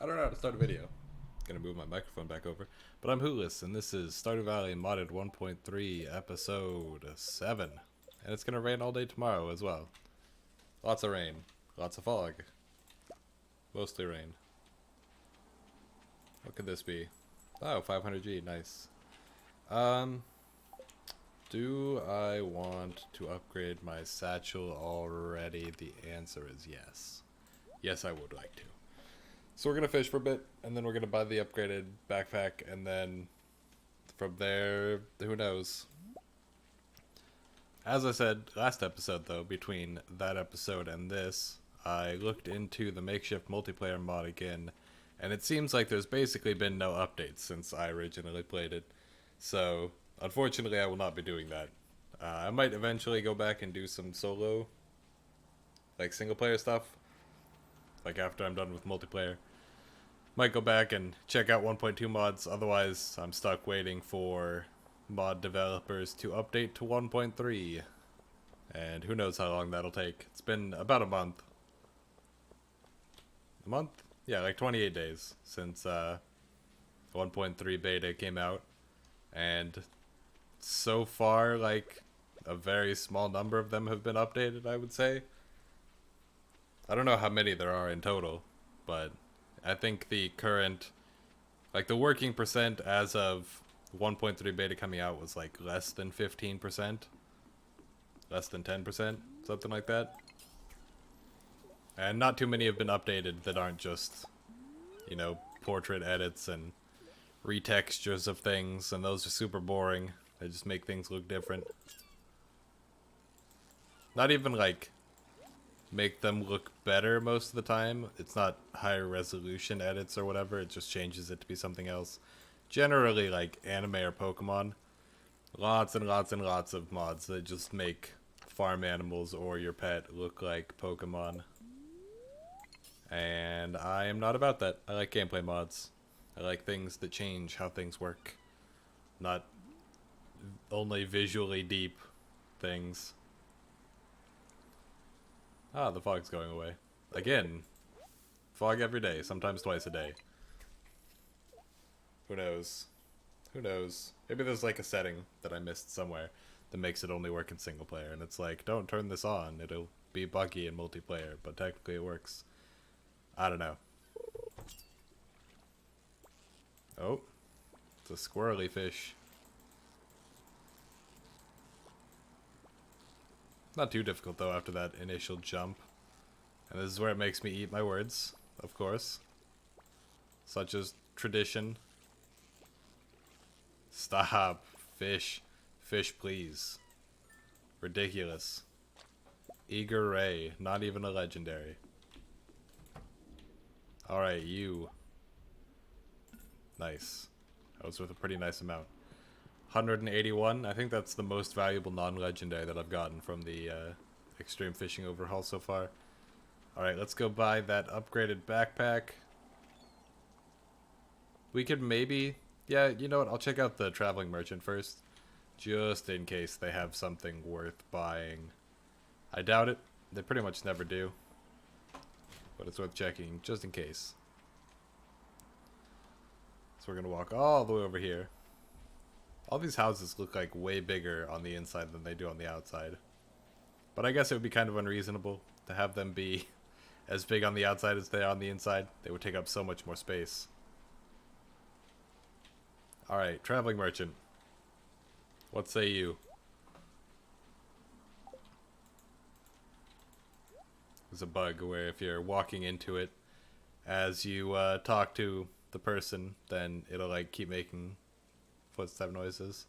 I don't know how to start a video. Gonna move my microphone back over. But I'm Hootless, and this is Stardew Valley Modded 1.3, Episode 7. And it's gonna rain all day tomorrow as well. Lots of rain. Lots of fog. Mostly rain. What could this be? Oh, 500G, nice. Um, do I want to upgrade my satchel already? The answer is yes. Yes, I would like to. So we're going to fish for a bit, and then we're going to buy the upgraded backpack, and then from there, who knows. As I said last episode, though, between that episode and this, I looked into the makeshift multiplayer mod again, and it seems like there's basically been no updates since I originally played it. So, unfortunately, I will not be doing that. I might eventually go back and do some solo, like single player stuff, like after I'm done with multiplayer. Might go back and check out 1.2 mods, otherwise I'm stuck waiting for mod developers to update to 1.3. And who knows how long that'll take. It's been about a month. A month? Yeah, like 28 days since 1.3 beta came out. And so far, like, a very small number of them have been updated, I would say. I don't know how many there are in total, but I think the current, like the working percent as of 1.3 beta coming out was like less than 15%, less than 10%, something like that. And not too many have been updated that aren't just, you know, portrait edits and retextures of things, and those are super boring. They just make things look different. Not even like make them look better most of the time. It's not higher resolution edits or whatever, it just changes it to be something else. Generally like anime or Pokemon. Lots and lots and lots of mods that just make farm animals or your pet look like Pokemon. And I am not about that. I like gameplay mods. I like things that change how things work. Not only visually deep things. Ah, the fog's going away. Again. Fog every day, sometimes twice a day. Who knows? Who knows? Maybe there's like a setting that I missed somewhere that makes it only work in single player, and it's like, don't turn this on, it'll be buggy in multiplayer, but technically it works. I don't know. Oh, it's a squirrely fish. Not too difficult though after that initial jump. And this is where it makes me eat my words, of course. Such as tradition. Stop. Fish. Fish, please. Ridiculous. Eager Ray. Not even a legendary. Alright, you. Nice. That was worth a pretty nice amount. 181. I think that's the most valuable non-legendary that I've gotten from the Extreme Fishing Overhaul so far. Alright, let's go buy that upgraded backpack. We could maybe... Yeah, you know what? I'll check out the Traveling Merchant first. Just in case they have something worth buying. I doubt it. They pretty much never do. But it's worth checking, just in case. So we're gonna walk all the way over here. All these houses look like way bigger on the inside than they do on the outside. But I guess it would be kind of unreasonable to have them be as big on the outside as they are on the inside. They would take up so much more space. Alright, Traveling Merchant. What say you? There's a bug where if you're walking into it, as you talk to the person, then it'll like keep making footstep noises.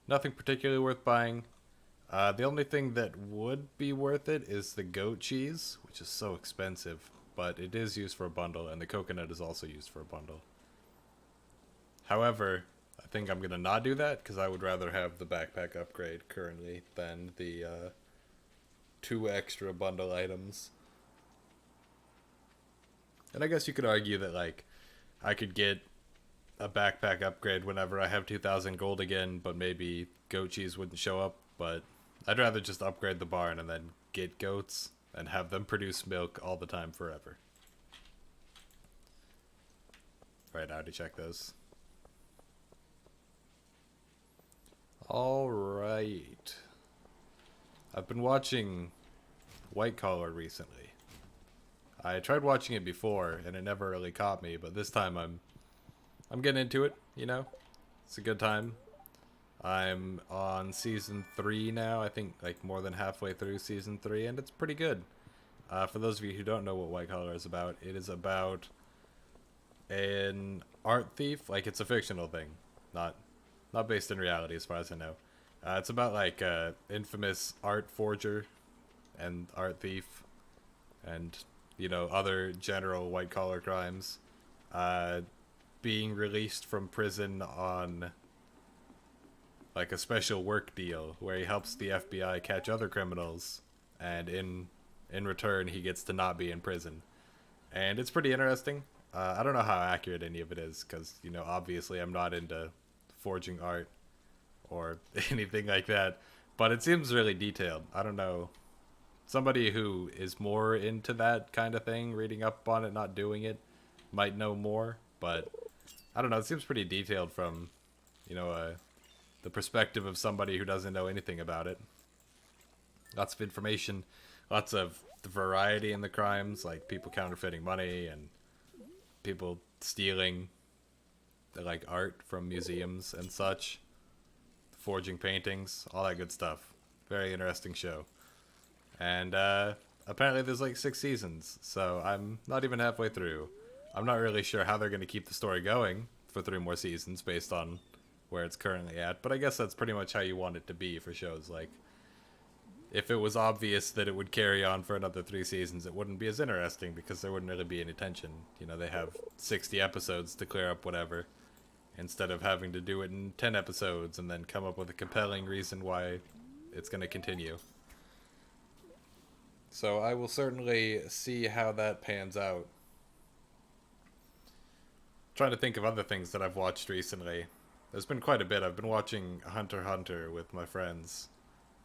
Nothing particularly worth buying. The only thing that would be worth it is the goat cheese, which is so expensive, but it is used for a bundle, and the coconut is also used for a bundle. However, I think I'm going to not do that, because I would rather have the backpack upgrade currently than the 2 extra bundle items. And I guess you could argue that, like, I could get a backpack upgrade whenever I have 2,000 gold again, but maybe goat cheese wouldn't show up, but I'd rather just upgrade the barn and then get goats and have them produce milk all the time forever. right now to check those. Alright. I've been watching White Collar recently. I tried watching it before and it never really caught me, but this time I'm getting into it, you know? It's a good time. I'm on season 3 now, I think like more than halfway through season 3, and it's pretty good. For those of you who don't know what White Collar is about, it is about an art thief. Like, it's a fictional thing, not based in reality as far as I know. It's about like infamous art forger and art thief and, you know, other general white collar crimes being released from prison on like a special work deal where he helps the FBI catch other criminals, and in return he gets to not be in prison. And it's pretty interesting. I don't know how accurate any of it is because, you know, obviously I'm not into forging art or anything like that, but it seems really detailed. I don't know. Somebody who is more into that kind of thing, reading up on it, not doing it, might know more, but I don't know. It seems pretty detailed from, you know, the perspective of somebody who doesn't know anything about it. Lots of information, lots of variety in the crimes, like people counterfeiting money and people stealing like art from museums and such, forging paintings, all that good stuff. Very interesting show. And apparently there's like 6 seasons, so I'm not even halfway through. I'm not really sure how they're going to keep the story going for 3 more seasons based on where it's currently at, but I guess that's pretty much how you want it to be for shows. Like, if it was obvious that it would carry on for another 3 seasons, it wouldn't be as interesting because there wouldn't really be any tension. You know, they have 60 episodes to clear up whatever, instead of having to do it in 10 episodes and then come up with a compelling reason why it's going to continue. So I will certainly see how that pans out. Trying to think of other things that I've watched recently. There's been quite a bit. I've been watching Hunter x Hunter with my friends,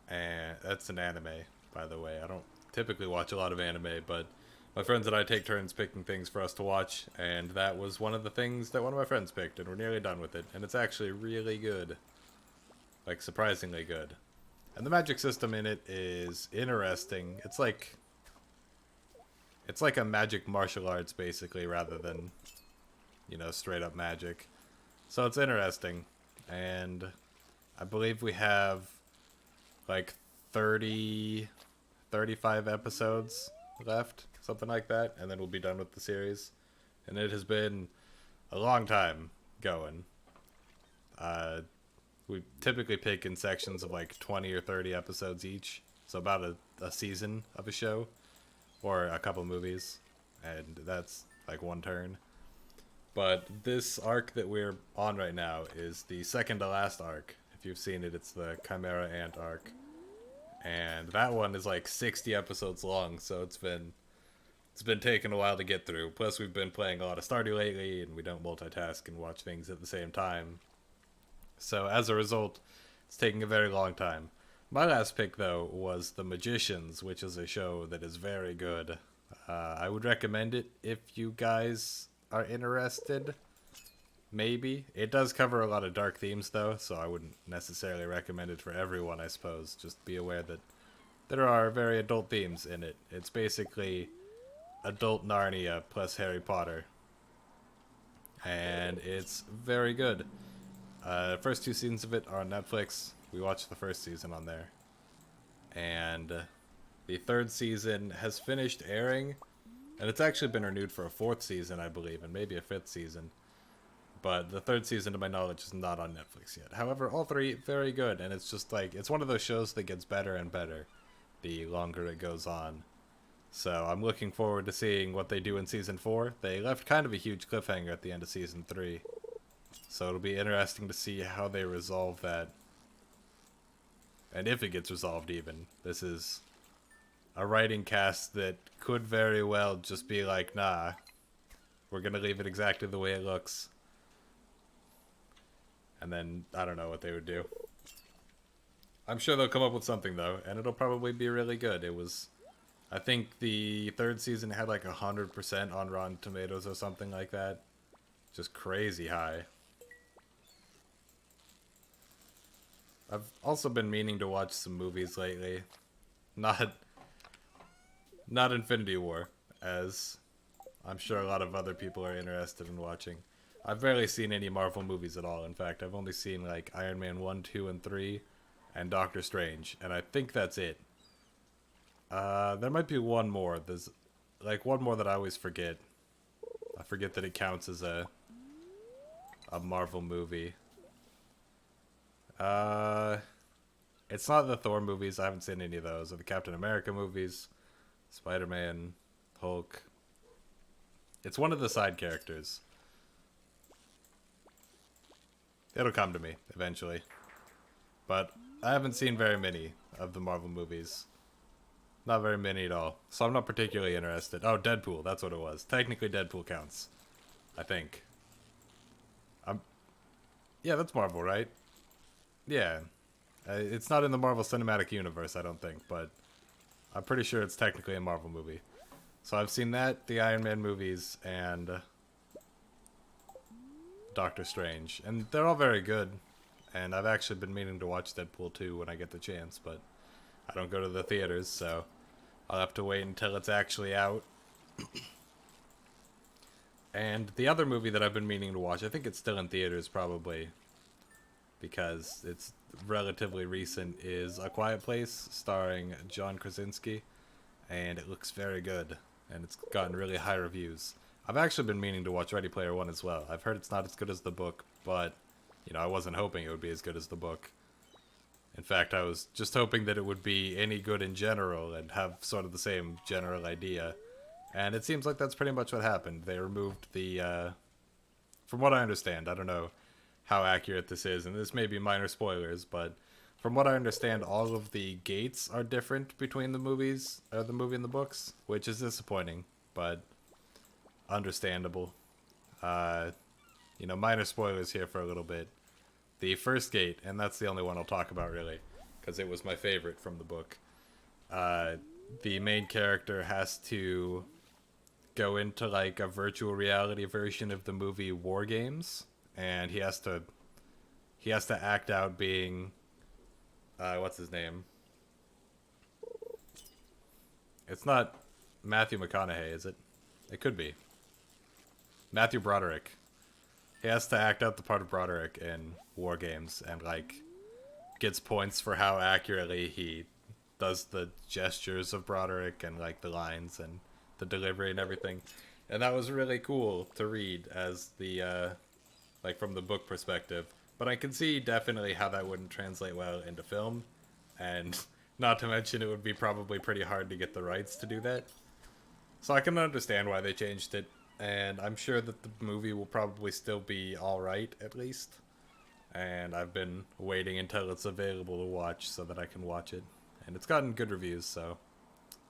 and that's an anime, by the way. I don't typically watch a lot of anime, but my friends and I take turns picking things for us to watch, and that was one of the things that one of my friends picked, and we're nearly done with it, and it's actually really good. Like, surprisingly good. And the magic system in it is interesting. It's like a magic martial arts, basically, rather than, you know, straight up magic. So it's interesting, and I believe we have like 35 episodes left, something like that, and then we'll be done with the series. And it has been a long time going. We typically pick in sections of like 20 or 30 episodes each, so about a season of a show, or a couple movies, and that's like one turn. But this arc that we're on right now is the second to last arc. If you've seen it, it's the Chimera Ant arc. And that one is like 60 episodes long, so it's been taking a while to get through. Plus we've been playing a lot of Stardew lately, and we don't multitask and watch things at the same time. So as a result, it's taking a very long time. My last pick, though, was The Magicians, which is a show that is very good. I would recommend it if you guys are interested. Maybe. It does cover a lot of dark themes, though, so I wouldn't necessarily recommend it for everyone, I suppose. Just be aware that there are very adult themes in it. It's basically adult Narnia plus Harry Potter. And it's very good. First 2 seasons of it are on Netflix. We watched the first season on there. And the 3rd season has finished airing, and it's actually been renewed for a 4th season, I believe, and maybe a 5th season. But the 3rd season, to my knowledge, is not on Netflix yet. However, all 3, very good, and it's just like, it's one of those shows that gets better and better the longer it goes on. So I'm looking forward to seeing what they do in season 4. They left kind of a huge cliffhanger at the end of season 3. So it'll be interesting to see how they resolve that. And if it gets resolved even. This is a writing cast that could very well just be like, nah, we're gonna leave it exactly the way it looks. And then, I don't know what they would do. I'm sure they'll come up with something, though, and it'll probably be really good. It was, I think the 3rd season had like 100% on Rotten Tomatoes or something like that. just crazy high. I've also been meaning to watch some movies lately. Not not Infinity War, as I'm sure a lot of other people are interested in watching. I've barely seen any Marvel movies at all. In fact, I've only seen like Iron Man 1, 2, and 3 and Doctor Strange, and I think that's it. There might be one more. There's like one more that I always forget. I forget that it counts as a Marvel movie. It's not the Thor movies. I haven't seen any of those. Or the Captain America movies, Spider-Man, Hulk. It's one of the side characters. It'll come to me eventually. But I haven't seen very many of the Marvel movies. Not very many at all. So I'm not particularly interested. Oh, Deadpool. That's what it was. Technically, Deadpool counts. I think. Yeah, that's Marvel, right? Yeah. It's not in the Marvel Cinematic Universe, I don't think, but I'm pretty sure it's technically a Marvel movie. So I've seen that, the Iron Man movies, and Doctor Strange. And they're all very good. And I've actually been meaning to watch Deadpool 2 when I get the chance, but I don't go to the theaters, so I'll have to wait until it's actually out. And the other movie that I've been meaning to watch, I think it's still in theaters probably, because it's relatively recent, is A Quiet Place, starring John Krasinski, and it looks very good, and it's gotten really high reviews. I've actually been meaning to watch Ready Player One as well. I've heard it's not as good as the book, but, you know, I wasn't hoping it would be as good as the book. In fact, I was just hoping that it would be any good in general and have sort of the same general idea. And it seems like that's pretty much what happened. They removed the, from what I understand, I don't know how accurate this is, and this may be minor spoilers, but from what I understand, all of the gates are different between the movies, or the movie and the books, which is disappointing, but understandable. You know, minor spoilers here for a little bit. The first gate, and that's the only one I'll talk about really, because it was my favorite from the book. The main character has to go into like a virtual reality version of the movie War Games, and he has to act out being what's his name? It's not Matthew McConaughey, is it? It could be. Matthew Broderick. He has to act out the part of Broderick in War Games, and like gets points for how accurately he does the gestures of Broderick and like the lines and the delivery and everything. And that was really cool to read as the like from the book perspective. But I can see definitely how that wouldn't translate well into film, and not to mention it would be probably pretty hard to get the rights to do that. So I can understand why they changed it, and I'm sure that the movie will probably still be alright at least. And I've been waiting until it's available to watch so that I can watch it. And it's gotten good reviews, so,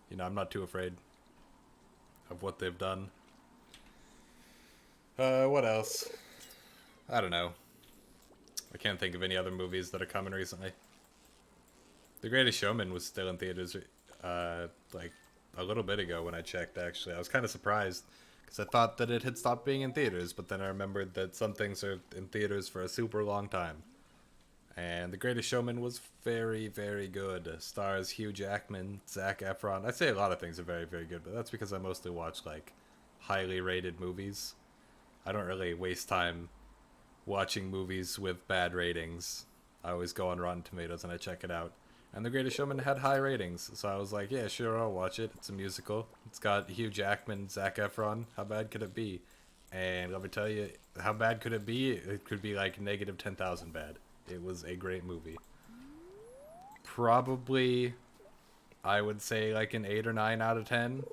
you know, I'm not too afraid of what they've done. What else? I don't know. I can't think of any other movies that are coming recently. The Greatest Showman was still in theaters, like, a little bit ago when I checked, actually. I was kind of surprised, because I thought that it had stopped being in theaters, but then I remembered that some things are in theaters for a super long time. And The Greatest Showman was very, very good. Stars Hugh Jackman, Zac Efron. I'd say a lot of things are very, very good, but that's because I mostly watch, like, highly rated movies. I don't really waste time watching movies with bad ratings. I always go on Rotten Tomatoes and I check it out. And The Greatest Showman had high ratings, so I was like, yeah, sure, I'll watch it. It's a musical. It's got Hugh Jackman, Zac Efron. How bad could it be? And let me tell you, how bad could it be? It could be like negative 10,000 bad. It was a great movie. Probably, I would say like an 8 or 9 out of 10.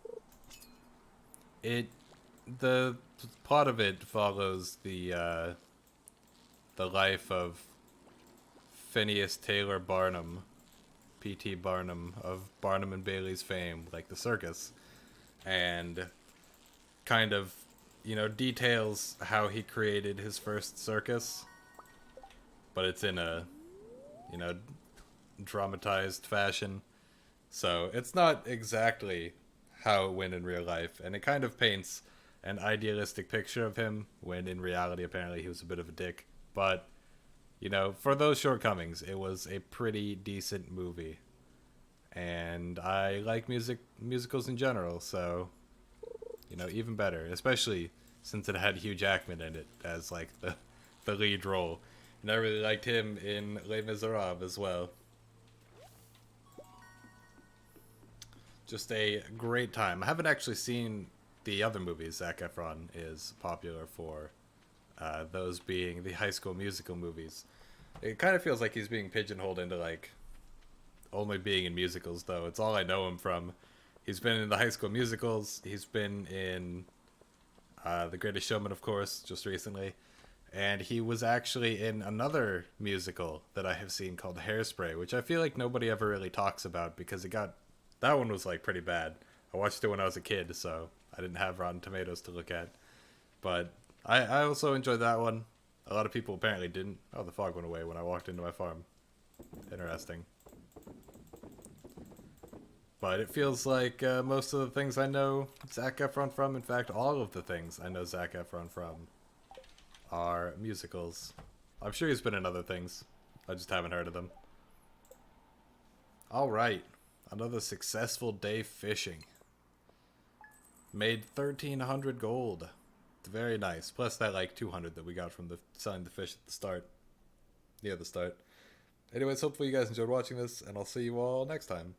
The plot of it follows the life of Phineas Taylor Barnum, P.T. Barnum of Barnum and Bailey's fame, like the circus, and kind of, you know, details how he created his first circus, but it's in a, you know, dramatized fashion. So it's not exactly how it went in real life, and it kind of paints an idealistic picture of him, when in reality, apparently, he was a bit of a dick. But, you know, for those shortcomings, it was a pretty decent movie. And I like musicals in general, so, you know, even better. Especially since it had Hugh Jackman in it as, like, the lead role. And I really liked him in Les Miserables as well. Just a great time. I haven't actually seen the other movies Zac Efron is popular for, those being the High School Musical movies. It kind of feels like he's being pigeonholed into, like, only being in musicals, though. It's all I know him from. He's been in the High School Musicals. He's been in The Greatest Showman, of course, just recently. And he was actually in another musical that I have seen called Hairspray, which I feel like nobody ever really talks about because that one was like pretty bad. I watched it when I was a kid, so I didn't have Rotten Tomatoes to look at. But I also enjoyed that one. A lot of people apparently didn't. Oh, the fog went away when I walked into my farm. Interesting. But it feels like most of the things I know Zac Efron from, in fact, all of the things I know Zac Efron from, are musicals. I'm sure he's been in other things. I just haven't heard of them. Alright. Another successful day fishing. Made 1,300 gold. Very nice. Plus that like 200 that we got from selling the fish at the start. Near the start. Anyways, hopefully you guys enjoyed watching this, and I'll see you all next time.